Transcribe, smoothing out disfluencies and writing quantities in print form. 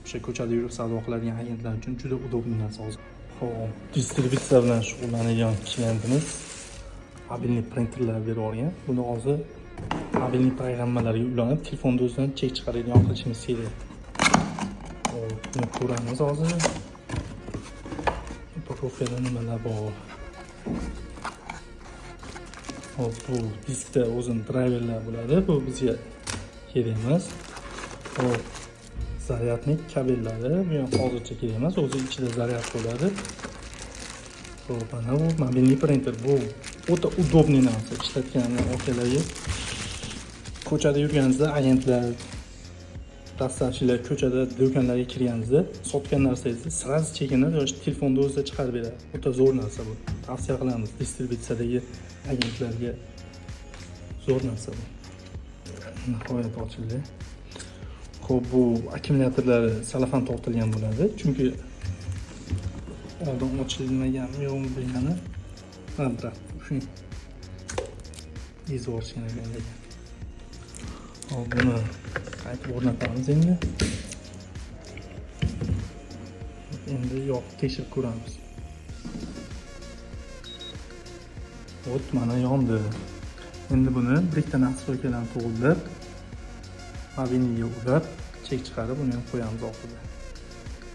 o'sha ko'chada yurib savdo qiladigan agentlar uchun juda удобный narsa hozir. Xo'p, distributsiya bilan shug'ullanadigan klientimiz mobilniy printerlar berib yuborgan. Buni hozir mobilniy programmalarga ulanib, telefonda o'zidan chek chiqaradigan qilishimiz kerak. Hop, buni ko'ramiz hozir. Profilda nimalar bor? Hop, bu diskda o'zining driverlar bo'ladi. Bu bizga kerak emas. Hop, zaryadnik kabellari bu ham hozircha kerak emas. O'zi ichida zaryad bo'ladi. Hop, mana bu mobilniy printer. Bu o'ta удобный narsa. Ishlatgan okalarga ko'chada yurganingizda agentlar, dastlabchilar ko'chada do'konlarga kirganingizda sotgan narsangizni sraz chekinib yoki telefonda o'zida chiqarib beradi. O'ta zo'r narsa bu. Tavsiya qilamiz distributsiyadagi agentlarga. Zo'r narsa bu. Nihoyat ochildi. Xo'p, bu akkumulyatorlari salafan tortilgan bo'ladi, chunki oldin ochilmaganmi yo'qmi bilmani. Ha, biroq shu izvorishgan ekan. Hop, buni qaytib o'rnatamiz endi. Endi yoqib tekshirib ko'ramiz. Hop, mana yondi. Endi buni bitta nastroykadan to'g'rilib, mobilniga ulab, chek chiqarib, uni ham qo'yamiz orqaga.